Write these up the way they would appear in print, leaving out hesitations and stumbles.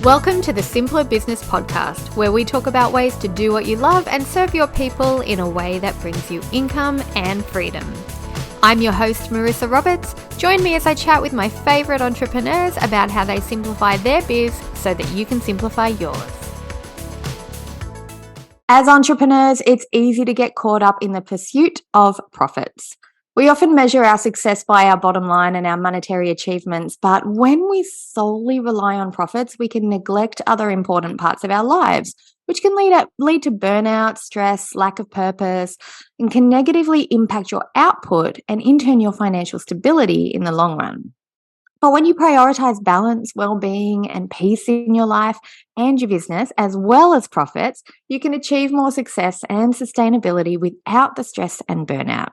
Welcome to the Simpler Business Podcast, where we talk about ways to do what you love and serve your people in a way that brings you income and freedom. I'm your host, Marissa Roberts. Join me as I chat with my favorite entrepreneurs about how they simplify their biz so that you can simplify yours. As entrepreneurs, it's easy to get caught up in the pursuit of profits. We often measure our success by our bottom line and our monetary achievements, but when we solely rely on profits, we can neglect other important parts of our lives, which can lead to burnout, stress, lack of purpose, and can negatively impact your output and in turn your financial stability in the long run. But when you prioritize balance, well-being, and peace in your life and your business, as well as profits, you can achieve more success and sustainability without the stress and burnout.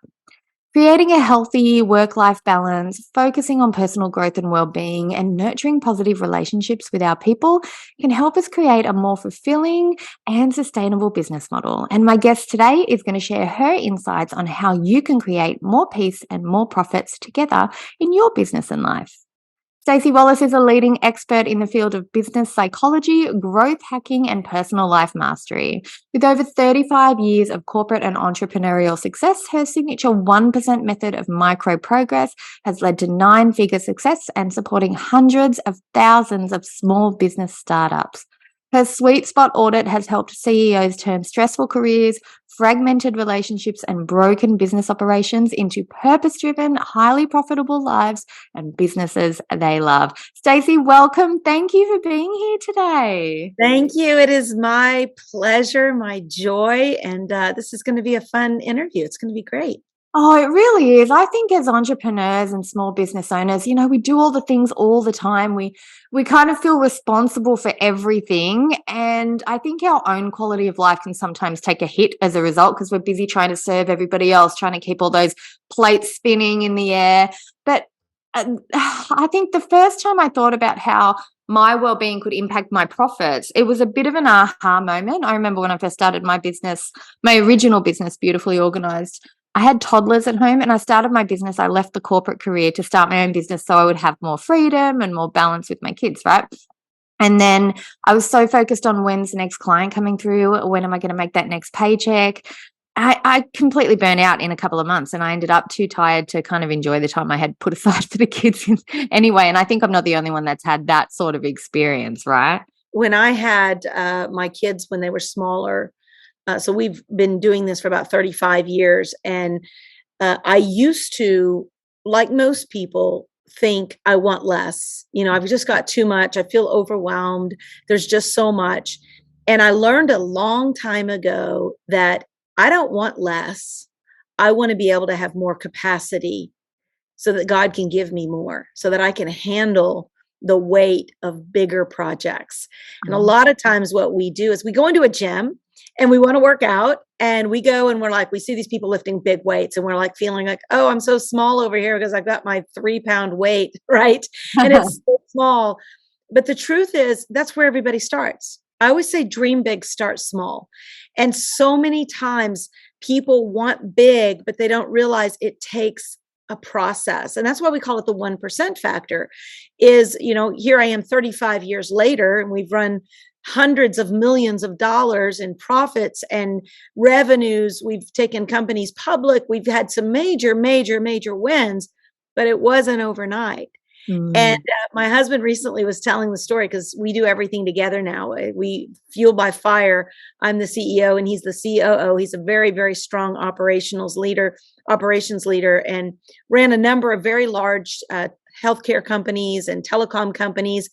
Creating a healthy work-life balance, focusing on personal growth and well-being, and nurturing positive relationships with our people can help us create a more fulfilling and sustainable business model. And my guest today is going to share her insights on how you can create more peace and more profits together in your business and life. Staci Wallace is a leading expert in the field of business psychology, growth hacking, and personal life mastery. With over 35 years of corporate and entrepreneurial success, her signature 1% method of micro progress has led to 9-figure success and supporting hundreds of thousands of small business startups. Her sweet spot audit has helped CEOs turn stressful careers, fragmented relationships, and broken business operations into purpose-driven, highly profitable lives and businesses they love. Staci, welcome. Thank you for being here today. Thank you. It is my pleasure, my joy, and this is going to be a fun interview. It's going to be great. Oh, it really is. I think as entrepreneurs and small business owners, we do all the things all the time. We kind of feel responsible for everything. And I think our own quality of life can sometimes take a hit as a result because we're busy trying to serve everybody else, trying to keep all those plates spinning in the air. But I think the first time I thought about how my well-being could impact my profits, it was a bit of an aha moment. I remember when I first started my business, my original business, Beautifully Organized, I had toddlers at home and I started my business. I left the corporate career to start my own business so I would have more freedom and more balance with my kids, right? And then I was so focused on when's the next client coming through, when am I going to make that next paycheck? I completely burned out in a couple of months and I ended up too tired to kind of enjoy the time I had put aside for the kids anyway. And I think I'm not the only one that's had that sort of experience, right? When I had my kids when they were smaller, so we've been doing this for about 35 years. And I used to, like most people, think I want less. I've just got too much. I feel overwhelmed. There's just so much. And I learned a long time ago that I don't want less. I want to be able to have more capacity so that God can give me more, so that I can handle the weight of bigger projects. And a lot of times what we do is we go into a gym and we want to work out and we go and we're like, we see these people lifting big weights and we're like feeling like, oh, I'm so small over here because I've got my 3-pound weight, right? And it's so small. But the truth is that's where everybody starts. I always say dream big, start small. And so many times people want big, but they don't realize it takes a process. And that's why we call it the 1% factor is, here I am 35 years later and we've run hundreds of millions of dollars in profits and revenues. We've taken companies public. We've had some major wins, but it wasn't overnight. And my husband recently was telling the story because we do everything together now. We Fuel by Fire. I'm the CEO and he's the COO. He's a very, very strong operations leader, and ran a number of very large healthcare companies and telecom companies.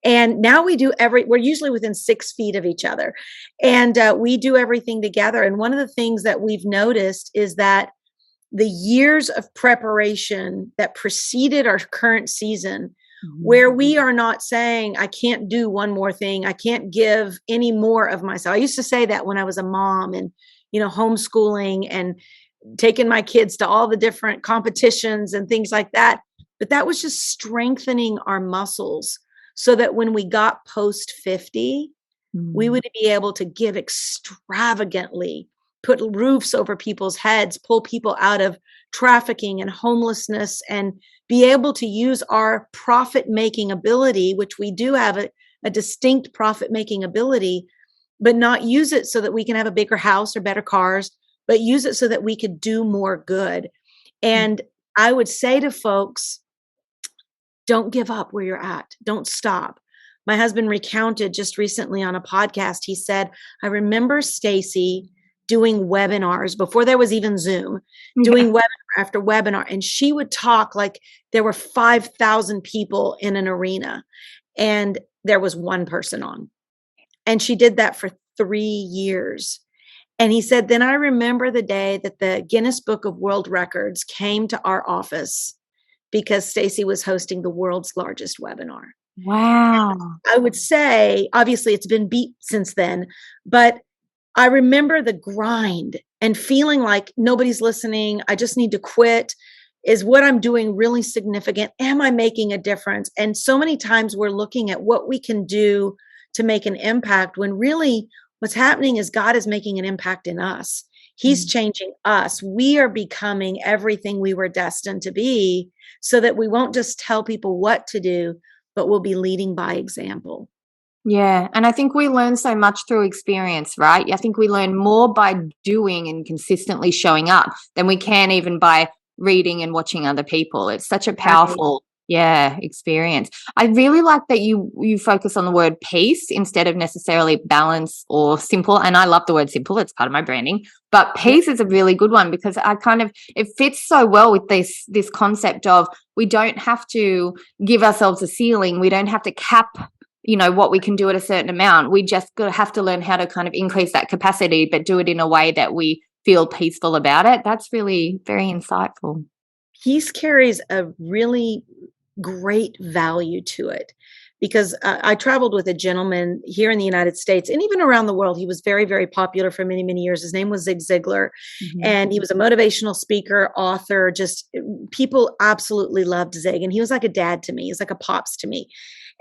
And now we're usually within 6 feet of each other and we do everything together. And one of the things that we've noticed is that the years of preparation that preceded our current season, where we are not saying, I can't do one more thing. I can't give any more of myself. I used to say that when I was a mom and, homeschooling and taking my kids to all the different competitions and things like that. But that was just strengthening our muscles so that when we got post 50, we would be able to give extravagantly, put roofs over people's heads, pull people out of trafficking and homelessness, and be able to use our profit-making ability, which we do have a distinct profit-making ability, but not use it so that we can have a bigger house or better cars, but use it so that we could do more good. And I would say to folks, don't give up where you're at. Don't stop. My husband recounted just recently on a podcast. He said, I remember Staci doing webinars before there was even Zoom, doing webinar after webinar. And she would talk like there were 5,000 people in an arena and there was one person on. And she did that for 3 years. And he said, then I remember the day that the Guinness Book of World Records came to our office because Staci was hosting the world's largest webinar. Wow. I would say, obviously it's been beat since then, but I remember the grind and feeling like nobody's listening. I just need to quit. Is what I'm doing really significant? Am I making a difference? And so many times we're looking at what we can do to make an impact when really what's happening is God is making an impact in us. He's changing us. We are becoming everything we were destined to be so that we won't just tell people what to do, but we'll be leading by example. Yeah. And I think we learn so much through experience, right? I think we learn more by doing and consistently showing up than we can even by reading and watching other people. It's such a powerful, experience. I really like that you focus on the word peace instead of necessarily balance or simple. And I love the word simple. It's part of my branding. But peace is a really good one because it fits so well with this concept of we don't have to give ourselves a ceiling. We don't have to cap what we can do at a certain amount. We just have to learn how to kind of increase that capacity, but do it in a way that we feel peaceful about it. That's really very insightful. Peace carries a really great value to it because I traveled with a gentleman here in the United States and even around the world. He was very, very popular for many, many years. His name was Zig Ziglar, and he was a motivational speaker, author. Just people absolutely loved Zig, and he was like a dad to me. He was like a pops to me.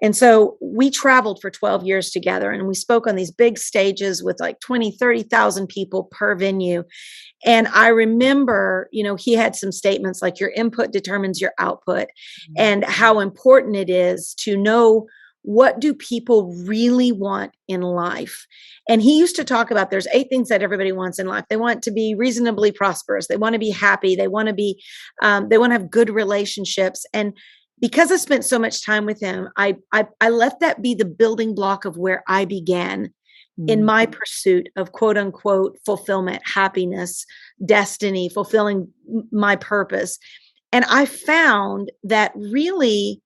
And so we traveled for 12 years together and we spoke on these big stages with like 20, 30,000 people per venue. And I remember, he had some statements like your input determines your output and how important it is to know what do people really want in life. And he used to talk about there's 8 things that everybody wants in life. They want to be reasonably prosperous. They want to be happy. They want to have good relationships. And because I spent so much time with him, I let that be the building block of where I began in my pursuit of quote unquote fulfillment, happiness, destiny, fulfilling my purpose. And I found that really,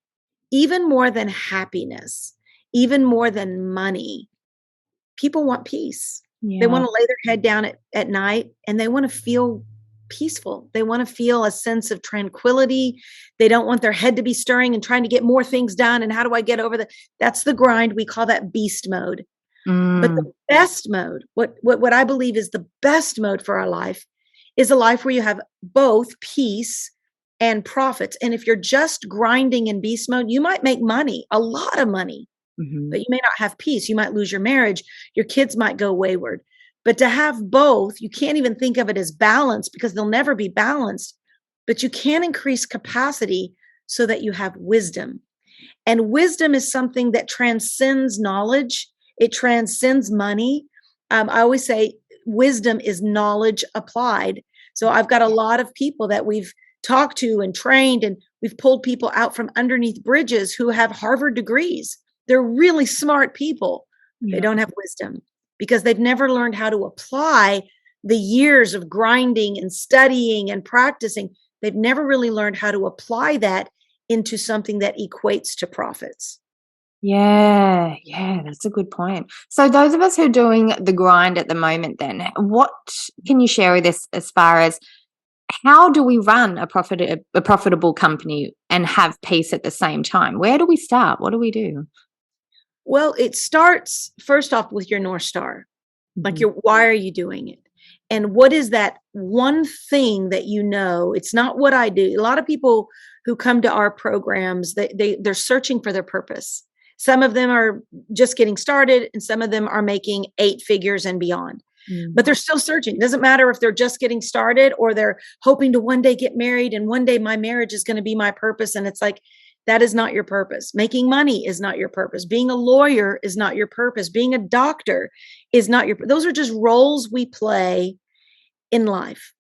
even more than happiness, even more than money, people want peace. They want to lay their head down at night and they want to feel peaceful. They want to feel a sense of tranquility. They don't want their head to be stirring and trying to get more things done. And how do I get over that's the grind. We call that beast mode. But the best mode, what I believe is the best mode for our life is a life where you have both peace and profits. And if you're just grinding in beast mode, you might make money, a lot of money, but you may not have peace. You might lose your marriage. Your kids might go wayward. But to have both, you can't even think of it as balance because they'll never be balanced, but you can increase capacity so that you have wisdom. And wisdom is something that transcends knowledge. It transcends money. I always say wisdom is knowledge applied. So I've got a lot of people that we've talked to and trained, and we've pulled people out from underneath bridges who have Harvard degrees. They're really smart people. They don't have wisdom, because they've never learned how to apply the years of grinding and studying and practicing. They've never really learned how to apply that into something that equates to profits. Yeah, that's a good point. So those of us who are doing the grind at the moment, then what can you share with us as far as how do we run a profitable company and have peace at the same time? Where do we start? What do we do? Well, it starts first off with your North Star. Like why are you doing it? And what is that one thing that it's not what I do. A lot of people who come to our programs, they're searching for their purpose. Some of them are just getting started and some of them are making 8 figures and beyond. But they're still searching. It doesn't matter if they're just getting started or they're hoping to one day get married and one day my marriage is going to be my purpose. And it's like, that is not your purpose. Making money is not your purpose. Being a lawyer is not your purpose. Being a doctor is not those are just roles we play in life.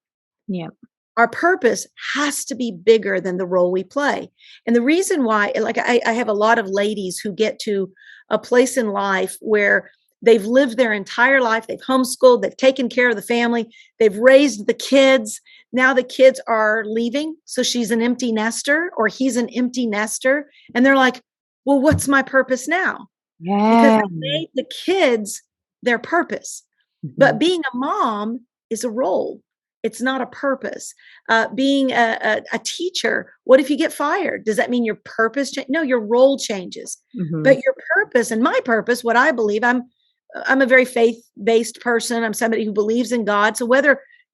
Yeah. Our purpose has to be bigger than the role we play. And the reason why, like I have a lot of ladies who get to a place in life where they've lived their entire life, they've homeschooled, they've taken care of the family, they've raised the kids. Now the kids are leaving. So she's an empty nester or he's an empty nester. And they're like, well, what's my purpose now? Because Yeah. they made the kids their purpose. Mhm. But being a mom is a role. It's not a purpose. Being a teacher, what if you get fired? Does that mean your purpose changes? No, your role changes. Mhm. But your purpose and my purpose, what I believe, I'm a very faith-based person. I'm somebody who believes in God. So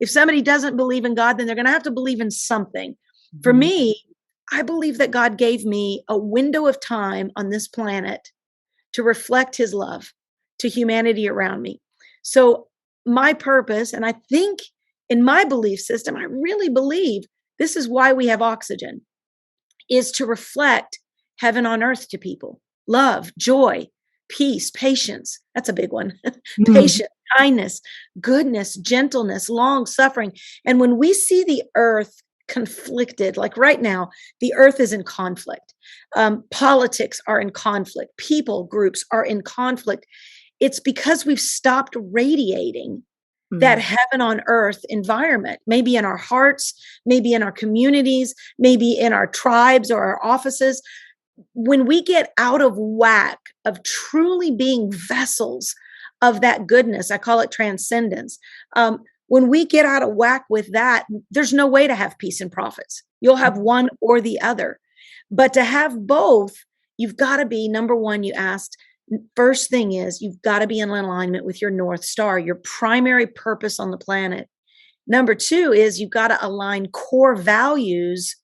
if somebody doesn't believe in God, then they're going to have to believe in something. For Mhm. me, I believe that God gave me a window of time on this planet to reflect his love to humanity around me. So my purpose, and I think in my belief system, I really believe this is why we have oxygen, is to reflect heaven on earth to people. Love, joy, peace, patience. That's a big one. Mhm. Patience, kindness, goodness, gentleness, long suffering. And when we see the earth conflicted, like right now, the earth is in conflict. Politics are in conflict. People groups are in conflict. It's because we've stopped radiating that heaven on earth environment, maybe in our hearts, maybe in our communities, maybe in our tribes or our offices. When we get out of whack of truly being vessels of that goodness, I call it transcendence. When we get out of whack with that, there's no way to have peace and profits. You'll have one or the other. But to have both, you've got to be, number one, you asked, first thing is you've got to be in alignment with your North Star, your primary purpose on the planet. Number two is you've got to align core values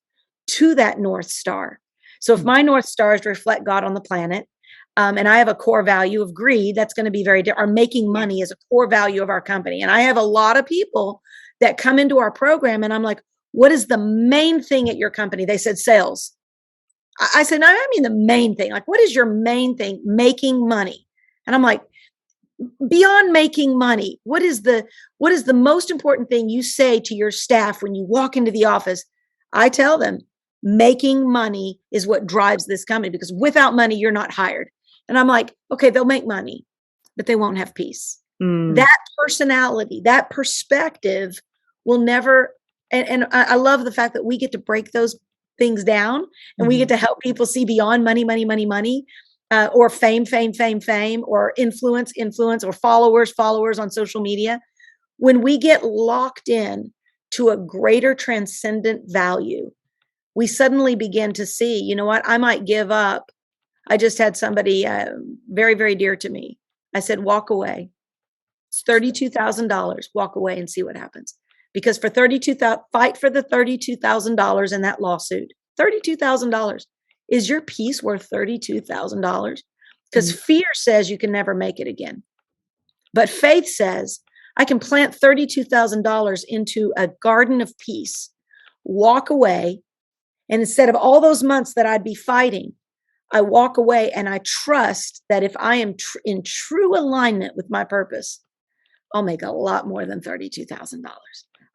to that North Star. So if my North Star is to reflect God on the planet, and I have a core value of greed, that's going to be very different. Or making money is a core value of our company. And I have a lot of people that come into our program and I'm like, what is the main thing at your company? They said sales. I said, no, I mean the main thing. Like, what is your main thing? Making money. And I'm like, beyond making money, what is the most important thing you say to your staff when you walk into the office? I tell them, making money is what drives this company, because without money, you're not hired. And I'm like, okay, they'll make money, but they won't have peace. That personality, that perspective will never, and I love the fact that we get to break those things down and we get to help people see beyond money, money, money, money, or fame, fame, fame, fame, or influence, influence, or followers, followers on social media. When we get locked in to a greater transcendent value, we suddenly begin to see, you know what, I might give up. I just had somebody very, very dear to me. I said, walk away. It's $32,000. Walk away and see what happens. Because for fight for the $32,000 in that lawsuit. $32,000. Is your peace worth $32,000? Because fear says you can never make it again. But faith says, I can plant $32,000 into a garden of peace, walk away, and instead of all those months that I'd be fighting, I walk away and I trust that if I am in true alignment with my purpose, I'll make a lot more than $32,000.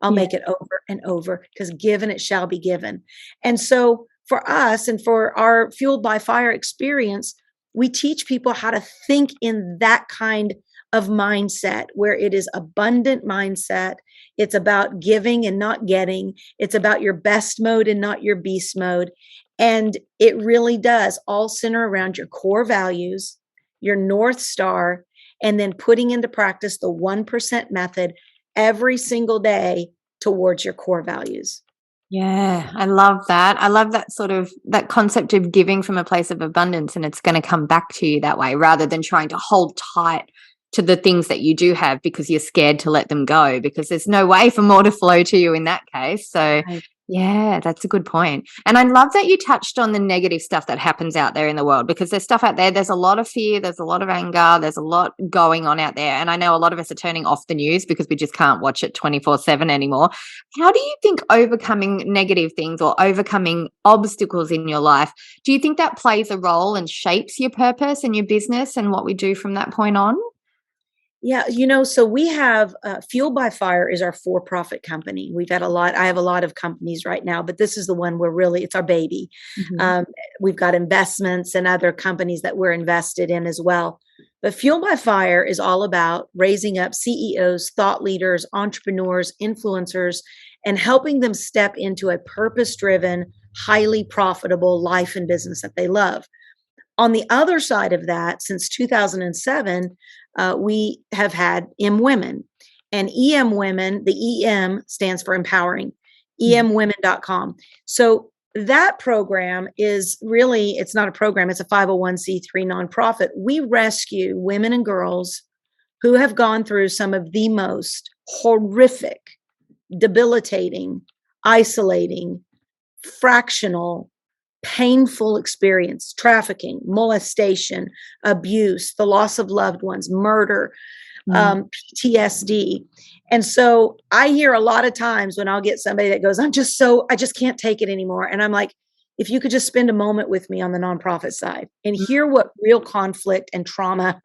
I'll make it over and over, because given it shall be given. And so for us and for our Fueled by Fire experience, we teach people how to think in that kind of mindset, where it is abundant mindset. It's about giving and not getting. It's about your best mode and not your beast mode. And it really does all center around your core values, your North Star, and then putting into practice the 1% method every single day towards your core values. Yeah, I love that. I love that sort of that concept of giving from a place of abundance, and it's going to come back to you that way, rather than trying to hold tight to the things that you do have because you're scared to let them go, because there's no way for more to flow to you in that case. So Right. Yeah, that's a good point. And I love that you touched on the negative stuff that happens out there in the world, because there's stuff out there, there's a lot of fear, there's a lot of anger, there's a lot going on out there. And I know a lot of us are turning off the news because we just can't watch it 24/7 anymore. How do you think overcoming negative things or overcoming obstacles in your life, do you think that plays a role and shapes your purpose and your business and what we do from that point on? Yeah, so we have Fuel by Fire is our for-profit company. We've had a lot. I have a lot of companies right now, but this is the one where really it's our baby. Mhm. Um, we've got investments and other companies that we're invested in as well. But Fuel by Fire is all about raising up CEOs, thought leaders, entrepreneurs, influencers, and helping them step into a purpose-driven, highly profitable life and business that they love. On the other side of that, since 2007, we have had Women. And Women, the EM stands for empowering, Mhm. emwomen.com. So that program is really, it's not a program, it's a 501c3 nonprofit. We rescue women and girls who have gone through some of the most horrific, debilitating, isolating, fractional, painful experience: trafficking, molestation, abuse, the loss of loved ones, murder, Mm. PTSD. And so I hear a lot of times when I'll get somebody that goes, I just can't take it anymore. And I'm like, if you could just spend a moment with me on the nonprofit side and hear what real conflict and trauma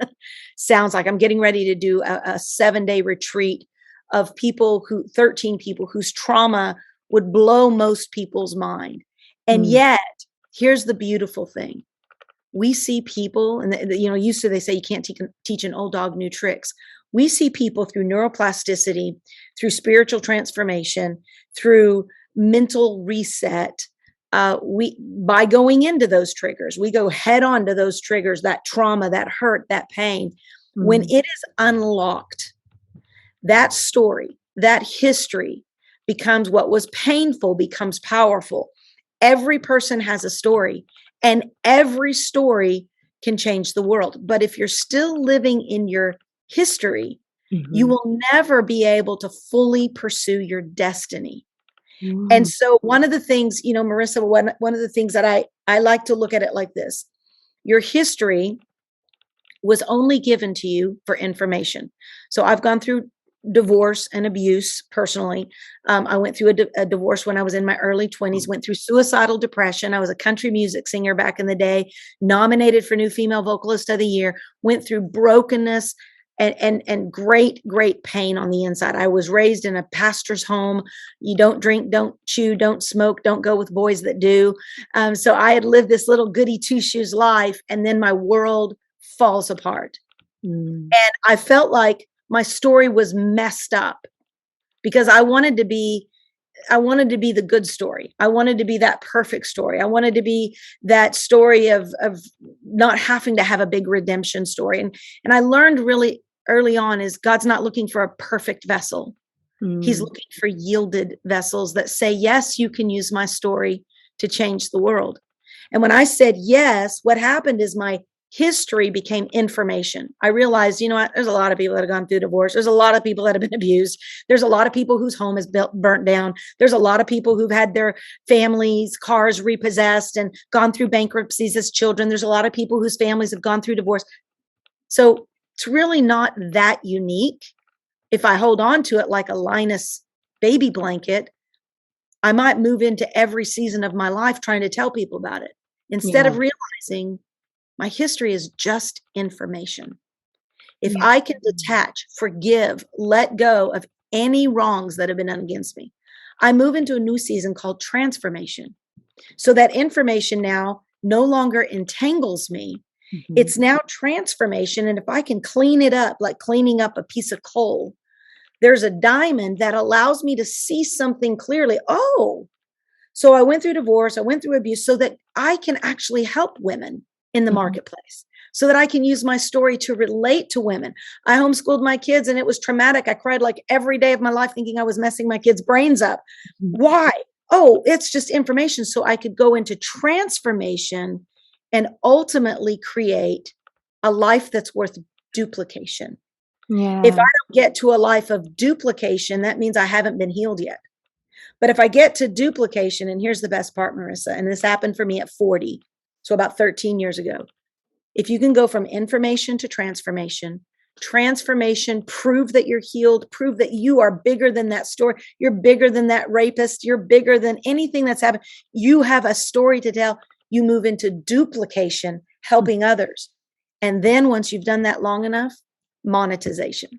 sounds like. I'm getting ready to do a 7-day retreat of 13 people whose trauma would blow most people's mind. And Mm. yet, here's the beautiful thing. We see people, and used to they say you can't teach an old dog new tricks. We see people through neuroplasticity, through spiritual transformation, through mental reset. We by going into those triggers, we go head on to those triggers, that trauma, that hurt, that pain. When Mm. it is unlocked, that story, that history becomes what was painful, becomes powerful. Every person has a story, and every story can change the world. But if you're still living in your history, you Mhm. will never be able to fully pursue your destiny. And Mm. so, one of the things, Marissa, one of the things that I like to look at it like this: your history was only given to you for information. So I've gone through divorce and abuse personally. I went through a divorce when I was in my early 20s, went through suicidal depression. I was a country music singer back in the day, nominated for New Female Vocalist of the Year, went through brokenness and great pain on the inside. I was raised in a pastor's home. You don't drink, don't chew, don't smoke, don't go with boys that do. So I had lived this little goody two shoes life, and then my world falls apart. Mm. And I felt like my story was messed up because I wanted to be the good story. I wanted to be that perfect story. I wanted to be that story of not having to have a big redemption story. And I learned really early on is God's not looking for a perfect vessel. He's Mm. looking for yielded vessels that say, yes, you can use my story to change the world. And when I said yes, what happened is my history became information. I realized, there's a lot of people that have gone through divorce. There's a lot of people that have been abused. There's a lot of people whose home is burnt down. There's a lot of people who've had their families' cars repossessed and gone through bankruptcies as children. There's a lot of people whose families have gone through divorce. So it's really not that unique. If I hold on to it like a Linus baby blanket, I might move into every season of my life trying to tell people about it instead of Yeah. realizing my history is just information. If Yeah. I can detach, forgive, let go of any wrongs that have been done against me, I move into a new season called transformation. So that information now no longer entangles me. Mhm. It's now transformation. And if I can clean it up, like cleaning up a piece of coal, there's a diamond that allows me to see something clearly. Oh, so I went through divorce, I went through abuse so that I can actually help women in the Mhm. marketplace, so that I can use my story to relate to women. I homeschooled my kids and it was traumatic. I cried like every day of my life thinking I was messing my kids' brains up. Mhm. Why? Oh, it's just information. So I could go into transformation and ultimately create a life that's worth duplication. If I Yeah. don't get to a life of duplication, that means I haven't been healed yet. But if I get to duplication, and here's the best part, Marissa, and this happened for me at 40, so about 13 years ago. If you can go from information to transformation, prove that you're healed, prove that you are bigger than that story, you're bigger than that rapist, you're bigger than anything that's happened. You have a story to tell. You move into duplication, helping others. And then once you've done that long enough, monetization.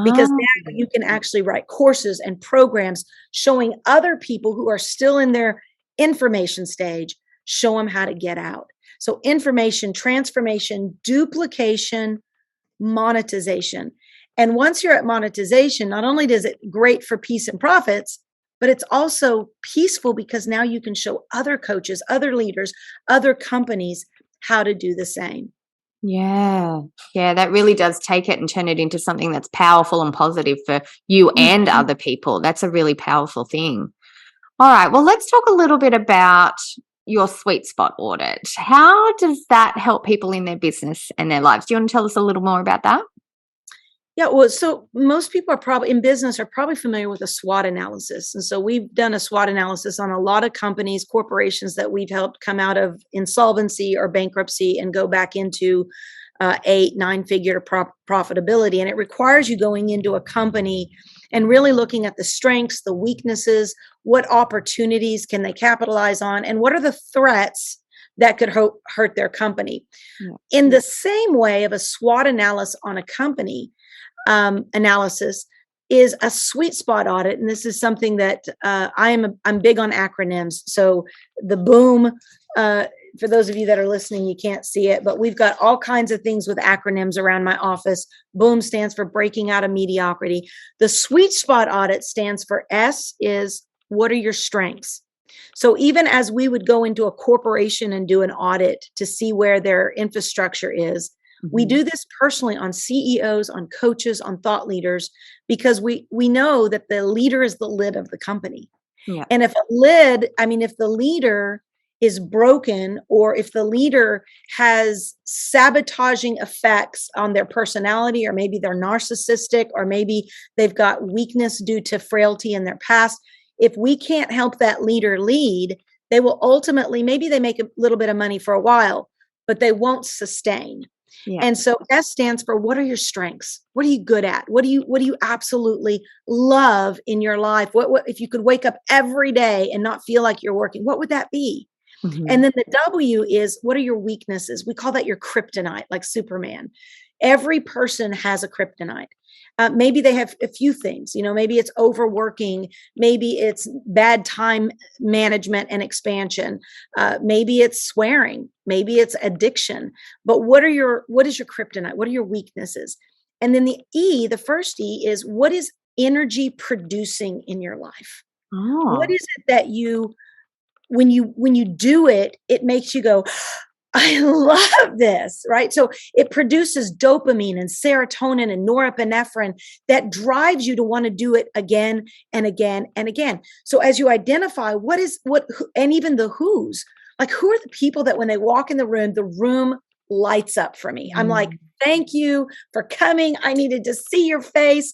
Because Oh, now you can actually write courses and programs showing other people who are still in their information stage, show them how to get out. So information, transformation, duplication, monetization. And once you're at monetization, not only does it great for peace and profits, but it's also peaceful because now you can show other coaches, other leaders, other companies how to do the same. yeah. Yeah, that really does take it and turn it into something that's powerful and positive for you and Mhm. other people. That's a really powerful thing. All right. Well, let's talk a little bit about your sweet spot audit. How does that help people in their business and their lives? Do you want to tell us a little more about that? Yeah, well, so most people are probably in business are probably familiar with a SWOT analysis. And so we've done a SWOT analysis on a lot of companies, corporations that we've helped come out of insolvency or bankruptcy and go back into 8, 9 figure profitability. And it requires you going into a company and really looking at the strengths, the weaknesses, what opportunities can they capitalize on, and what are the threats that could hurt their company. Yeah. In the same way of a SWOT analysis on a company, analysis is a sweet spot audit, and this is something that I'm big on acronyms. So the BOOM, for those of you that are listening, you can't see it, but we've got all kinds of things with acronyms around my office. BOOM stands for breaking out of mediocrity. The sweet spot audit stands for S is what are your strengths? So even as we would go into a corporation and do an audit to see where their infrastructure is, we Mhm. do this personally on CEOs, on coaches, on thought leaders, because we know that the leader is the lid of the company. Yeah. And if the leader is broken, or if the leader has sabotaging effects on their personality, or maybe they're narcissistic, or maybe they've got weakness due to frailty in their past, if we can't help that leader lead, they will ultimately, maybe they make a little bit of money for a while, but they won't sustain. Yeah. And so S stands for what are your strengths? What are you good at? What do you absolutely love in your life? What if you could wake up every day and not feel like you're working? What would that be? And Mhm. then the W is what are your weaknesses? We call that your kryptonite, like Superman. Every person has a kryptonite. Maybe they have a few things, maybe it's overworking, maybe it's bad time management and expansion, maybe it's swearing, maybe it's addiction. But what is your kryptonite? What are your weaknesses? And then the first E is what is energy producing in your life? What Oh. is it that when you do it, it makes you go, I love this, right? So it produces dopamine and serotonin and norepinephrine that drives you to want to do it again and again and again. So as you identify and even the who's, like who are the people that when they walk in the room lights up for me. I'm like, Mm. thank you for coming. I needed to see your face.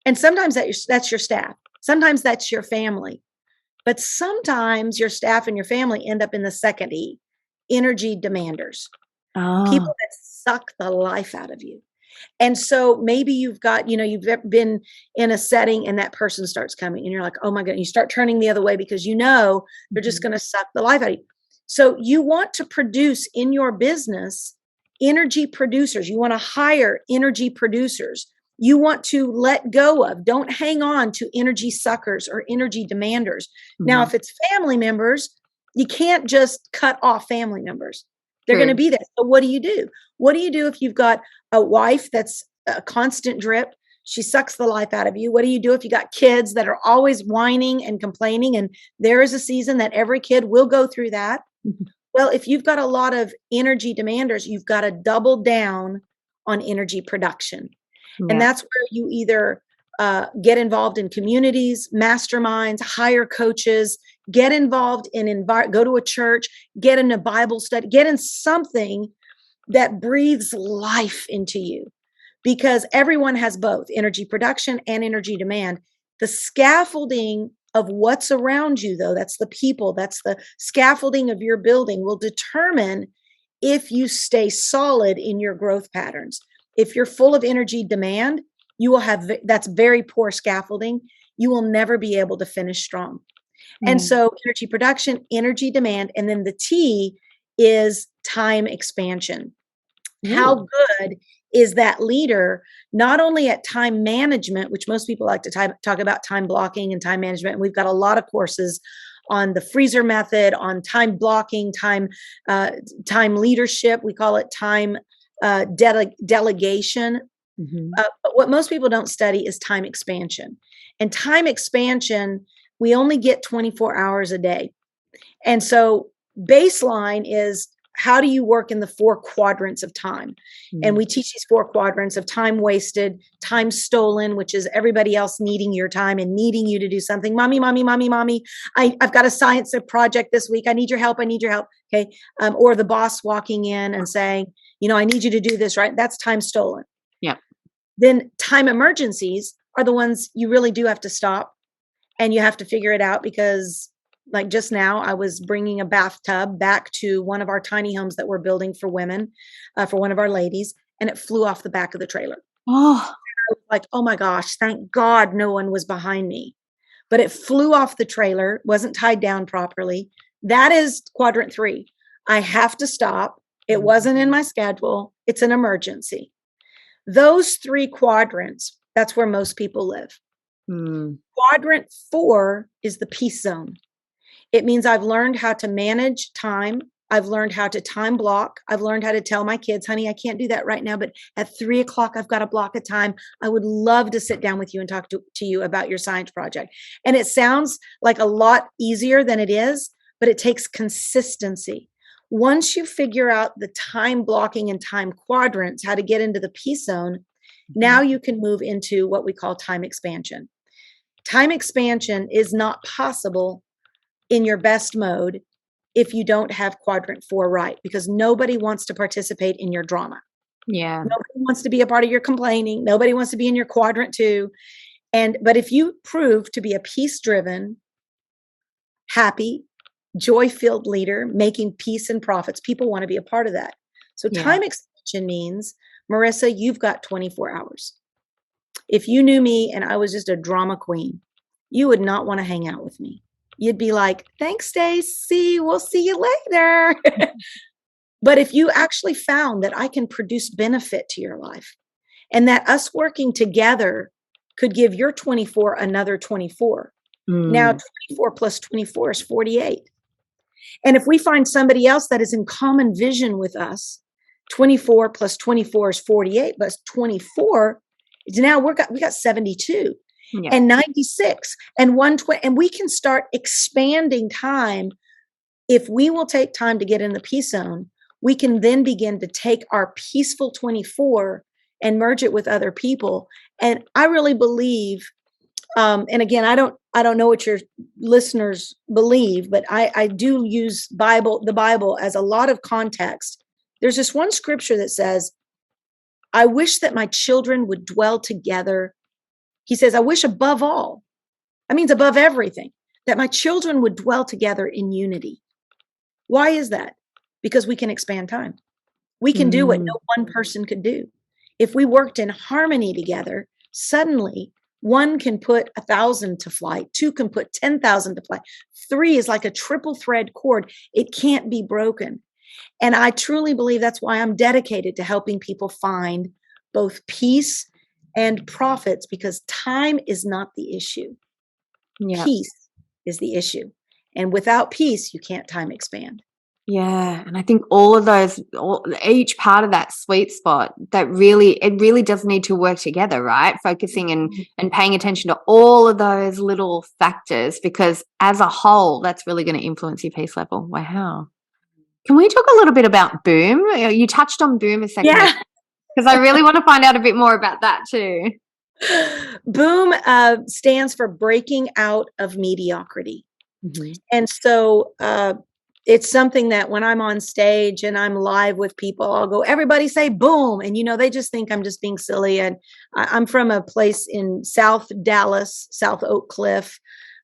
And sometimes that's your staff. Sometimes that's your family. But sometimes your staff and your family end up in the second E, energy demanders, people Oh. that suck the life out of you. And so maybe you've been in a setting and that person starts coming and you're like, oh my God, you start turning the other way because they're just Mhm. going to suck the life out of you. So you want to produce in your business energy producers. You want to hire energy producers. You want to let go of, don't hang on to energy suckers or energy demanders. Now, Mhm. if it's family members, you can't just cut off family members. They're going to True. be there. So what do you do? What do you do if you've got a wife that's a constant drip? She sucks the life out of you. What do you do if you got kids that are always whining and complaining? And there is a season that every kid will go through that. Mhm. Well, if you've got a lot of energy demanders, you've got to double down on energy production. And Yeah. that's where you either get involved in communities, masterminds, hire coaches, get involved go to a church, get in a Bible study, get in something that breathes life into you, because everyone has both energy production and energy demand. The scaffolding of what's around you, though, that's the people, that's the scaffolding of your building, will determine if you stay solid in your growth patterns. If you're full of energy demand, you will have, that's very poor scaffolding. You will never be able to finish strong. And so energy production, energy demand, and then the T is time expansion. How good is that leader, not only at time management, which most people like to talk about time blocking and time management. And we've got a lot of courses on the freezer method, on time blocking, time leadership. We call it time delegation. But what most people don't study is time expansion. And time expansion, we only get 24 hours a day. And so baseline is, how do you work in the 4 quadrants of time? And we teach these 4 quadrants of time wasted, time stolen, which is everybody else needing your time and needing you to do something. Mommy, mommy, mommy, mommy, I've got a science project this week. I need your help. I need your help. Okay. Or the boss walking in and saying, I need you to do this, right? That's time stolen. Yeah. Then time emergencies are the ones you really do have to stop and you have to figure it out, because like just now, I was bringing a bathtub back to one of our tiny homes that we're building for women, for one of our ladies, and it flew off the back of the trailer. Oh, I was like, oh my gosh, thank God no one was behind me. But it flew off the trailer, wasn't tied down properly. That is quadrant 3. I have to stop. It wasn't in my schedule. It's an emergency. Those 3 quadrants, that's where most people live. Quadrant 4 is the peace zone. It means I've learned how to manage time. I've learned how to time block. I've learned how to tell my kids, honey, I can't do that right now, but at 3 o'clock, I've got a block of time. I would love to sit down with you and talk to you about your science project. And it sounds like a lot easier than it is, but it takes consistency. Once you figure out the time blocking and time quadrants, how to get into the peace zone, now you can move into what we call time expansion. Time expansion is not possible in your best mode if you don't have quadrant 4 right, because nobody wants to participate in your drama. Yeah. Nobody wants to be a part of your complaining. Nobody wants to be in your quadrant 2. But if you prove to be a peace-driven, happy, joy-filled leader, making peace and profits, people want to be a part of that. So time expansion means, Marissa, you've got 24 hours. If you knew me and I was just a drama queen, you would not want to hang out with me. You'd be like, thanks, Staci. We'll see you later. But if you actually found that I can produce benefit to your life and that us working together could give your 24 another 24. Now 24 plus 24 is 48. And if we find somebody else that is in common vision with us, 24 plus 24 is 48, but 24 is now we got 72. And 96 and 120, and we can start expanding time. If we will take time to get in the peace zone, we can then begin to take our peaceful 24 and merge it with other people. And I really believe, and again, I don't know what your listeners believe, but I do use the Bible as a lot of context. There's this one scripture that says, I wish that my children would dwell together. He says, I wish above all, that means above everything, that my children would dwell together in unity. Why is that? Because we can expand time. We can do what no one person could do. If we worked in harmony together, suddenly 1 can put 1,000 to flight, 2 can put 10,000 to flight. 3 is like a triple thread cord. It can't be broken. And I truly believe that's why I'm dedicated to helping people find both peace and profits, because time is not the issue. Peace is the issue. And without peace, you can't time expand. Yeah. And I think all of those, each part of that sweet spot, it really does need to work together, right? Focusing and paying attention to all of those little factors, because as a whole, that's really going to influence your peace level. Wow. Can we talk a little bit about Boom? You touched on Boom a second ago. Because I really want to find out a bit more about that too. Boom stands for breaking out of mediocrity. And so it's something that when I'm on stage and I'm live with people, I'll go, everybody say boom. And, they just think I'm just being silly. And I'm from a place in South Dallas, South Oak Cliff,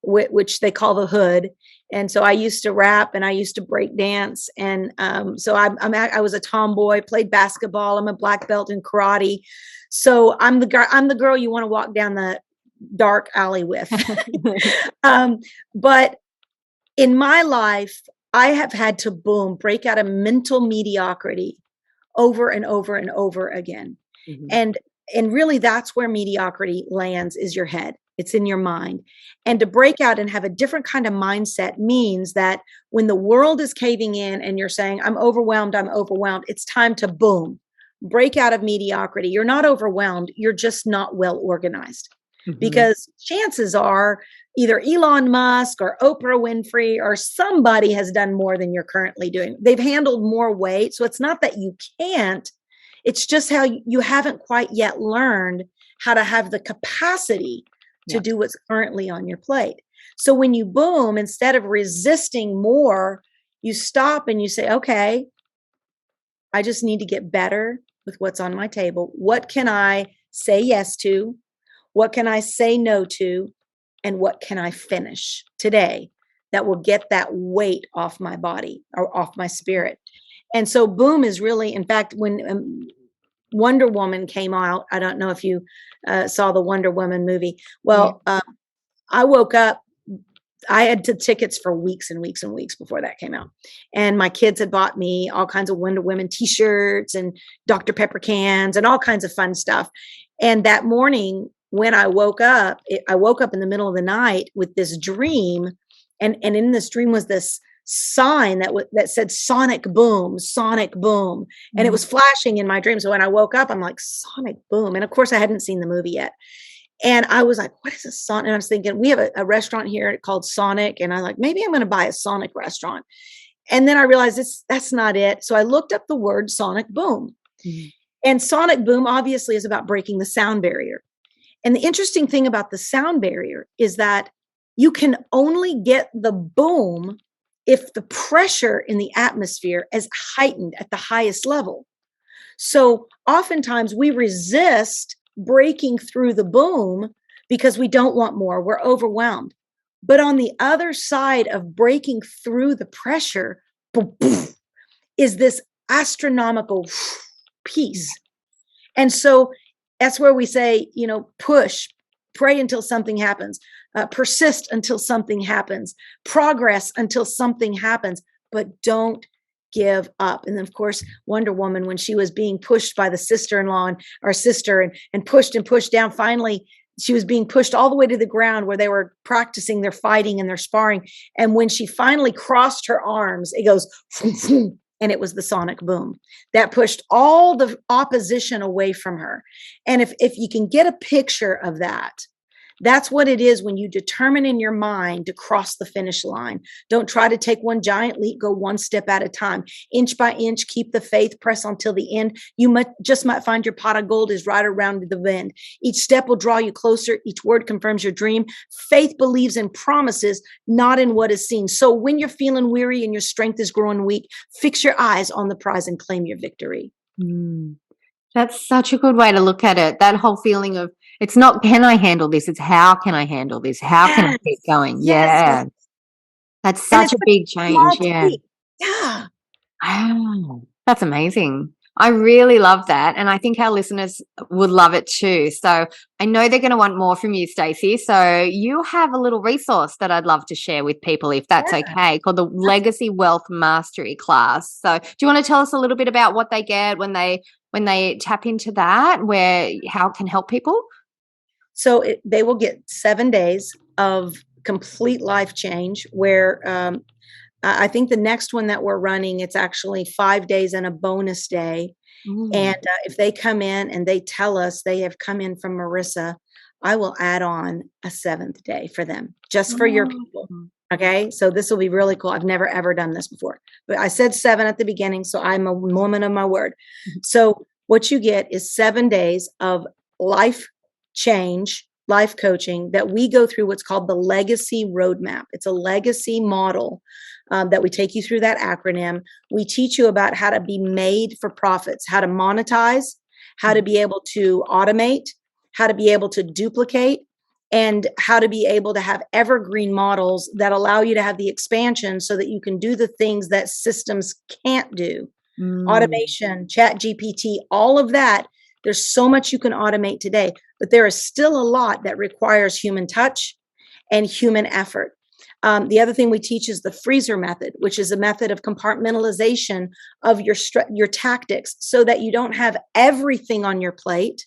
which they call the hood. And so I used to rap and I used to break dance. And so I was a tomboy, played basketball. I'm a black belt in karate. So I'm the girl you want to walk down the dark alley with. But in my life, I have had to break out of mental mediocrity over and over and over again. And really that's where mediocrity lands, is your head. It's in your mind. And to break out and have a different kind of mindset means that when the world is caving in and you're saying, I'm overwhelmed, it's time to break out of mediocrity. You're not overwhelmed. You're just not well organized. Because chances are either Elon Musk or Oprah Winfrey or somebody has done more than you're currently doing. They've handled more weight. So it's not that you can't, it's just how you haven't quite yet learned how to have the capacity to do what's currently on your plate. So when you instead of resisting more, you stop and you say, okay, I just need to get better with what's on my table. What can I say yes to? What can I say no to? And what can I finish today that will get that weight off my body or off my spirit? And so is really, in fact, when Wonder Woman came out, I don't know if you saw the Wonder Woman movie. Well, I woke up, I had tickets for weeks and weeks and weeks before that came out. And my kids had bought me all kinds of Wonder Woman t-shirts and Dr. Pepper cans and all kinds of fun stuff. And that morning when I woke up in the middle of the night with this dream. And in this dream was this sign that said sonic boom. And it was flashing in my dream. So when I woke up, I'm like, sonic boom. And of course I hadn't seen the movie yet. And I was like, what is a Sonic? And I was thinking, we have a restaurant here called Sonic. And I'm like, maybe I'm going to buy a Sonic restaurant. And then I realized that's not it. So I looked up the word sonic boom. And sonic boom obviously is about breaking the sound barrier. And the interesting thing about the sound barrier is that you can only get the boom if the pressure in the atmosphere is heightened at the highest level. So oftentimes we resist breaking through the boom because we don't want more. We're overwhelmed. But on the other side of breaking through the pressure is this astronomical peace. And so that's where we say, push, pray until something happens, persist until something happens, progress until something happens, but don't give up. And then, of course, Wonder Woman, when she was being pushed by the sister-in-law and pushed down, finally, she was being pushed all the way to the ground where they were practicing their fighting and their sparring. And when she finally crossed her arms, it goes, and it was the sonic boom that pushed all the opposition away from her. And if you can get a picture of that, that's what it is when you determine in your mind to cross the finish line. Don't try to take one giant leap, go one step at a time. Inch by inch, keep the faith, press on till the end. You might find your pot of gold is right around the bend. Each step will draw you closer. Each word confirms your dream. Faith believes in promises, not in what is seen. So when you're feeling weary and your strength is growing weak, fix your eyes on the prize and claim your victory. That's such a good way to look at it. That whole feeling of, it's not, can I handle this? It's how can I handle this? How can I keep going? Yes. That's such a big change. Yeah. Wow. That's amazing. I really love that. And I think our listeners would love it too. So I know they're going to want more from you, Staci. So you have a little resource that I'd love to share with people, if that's okay, called the Legacy Wealth Mastery class. So do you want to tell us a little bit about what they get when they tap into that, how it can help people? So they will get 7 days of complete life change where I think the next one that we're running, it's actually 5 days and a bonus day. And if they come in and they tell us they have come in from Marissa, I will add on a 7th day for them, just for your people. Okay. So this will be really cool. I've never, ever done this before, but I said 7 at the beginning. So I'm a woman of my word. So what you get is 7 days of life change, life coaching that we go through what's called the legacy roadmap. It's a legacy model that we take you through that acronym. We teach you about how to be made for profits, how to monetize, how to be able to automate, how to be able to duplicate, and how to be able to have evergreen models that allow you to have the expansion so that you can do the things that systems can't do. Automation, chat GPT, all of that. There's so much you can automate today, but there is still a lot that requires human touch and human effort. The other thing we teach is the freezer method, which is a method of compartmentalization of your tactics so that you don't have everything on your plate,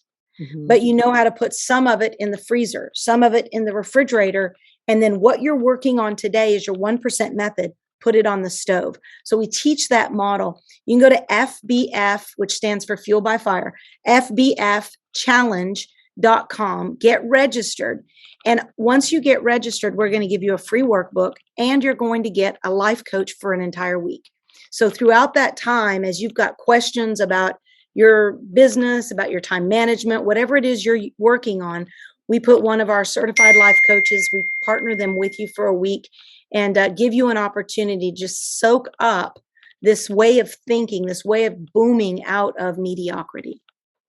but you know how to put some of it in the freezer, some of it in the refrigerator. And then what you're working on today is your 1% method. Put it on the stove. So we teach that model. You can go to FBF, which stands for Fuel by Fire, FBFchallenge.com, get registered. And once you get registered, we're going to give you a free workbook and you're going to get a life coach for an entire week. So throughout that time, as you've got questions about your business, about your time management, whatever it is you're working on, we put one of our certified life coaches, we partner them with you for a week and give you an opportunity to just soak up this way of thinking, this way of booming out of mediocrity.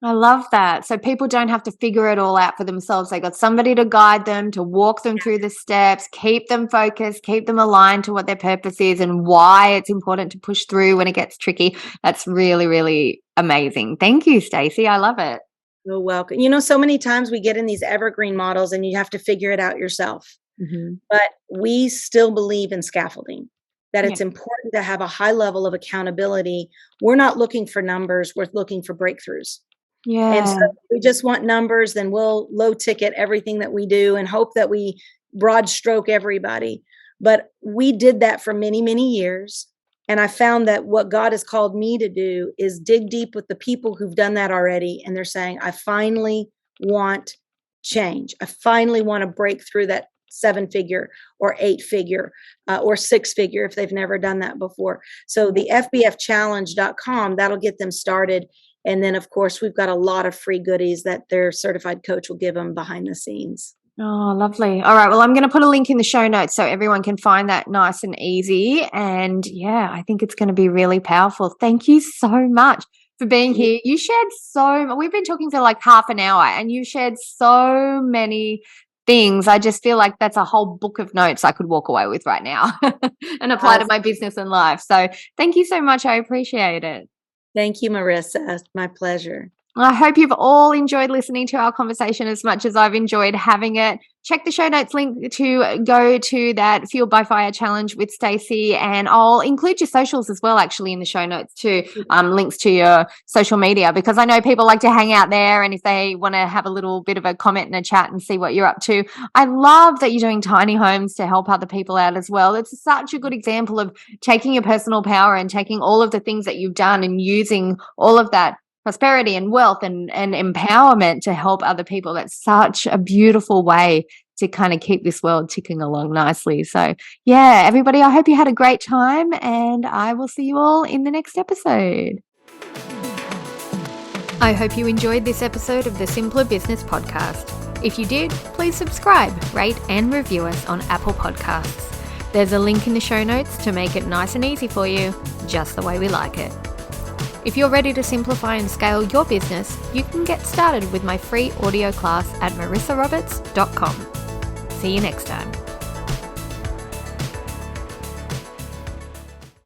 I love that. So people don't have to figure it all out for themselves. They got somebody to guide them, to walk them through the steps, keep them focused, keep them aligned to what their purpose is and why it's important to push through when it gets tricky. That's really, really amazing. Thank you, Staci. I love it. You're welcome. You know, so many times we get in these evergreen models and you have to figure it out yourself. But we still believe in scaffolding, that it's important to have a high level of accountability. We're not looking for numbers. We're looking for breakthroughs. And so if we just want numbers, then we'll low ticket everything that we do and hope that we broad stroke everybody. But we did that for many, many years. And I found that what God has called me to do is dig deep with the people who've done that already. And they're saying, I finally want change. I finally want to break through that 7-figure or 8-figure or 6-figure if they've never done that before. So the FBFchallenge.com, that'll get them started. And then, of course, we've got a lot of free goodies that their certified coach will give them behind the scenes. Oh, lovely. All right. Well, I'm going to put a link in the show notes so everyone can find that nice and easy. And yeah, I think it's going to be really powerful. Thank you so much for being here. You shared we've been talking for like half an hour and you shared so many things. I just feel like that's a whole book of notes I could walk away with right now and apply to my business and life. So thank you so much. I appreciate it. Thank you, Marissa. It's my pleasure. I hope you've all enjoyed listening to our conversation as much as I've enjoyed having it. Check the show notes link to go to that Fueled by Fire challenge with Staci, and I'll include your socials as well, actually, in the show notes too, links to your social media, because I know people like to hang out there, and if they want to have a little bit of a comment and a chat and see what you're up to. I love that you're doing tiny homes to help other people out as well. It's such a good example of taking your personal power and taking all of the things that you've done and using all of that prosperity and wealth and empowerment to help other people. That's such a beautiful way to kind of keep this world ticking along nicely. So yeah, everybody, I hope you had a great time and I will see you all in the next episode. I hope you enjoyed this episode of the Simpler Business Podcast. If you did, please subscribe, rate and review us on Apple Podcasts. There's a link in the show notes to make it nice and easy for you, just the way we like it. If you're ready to simplify and scale your business, you can get started with my free audio class at marissaroberts.com. See you next time.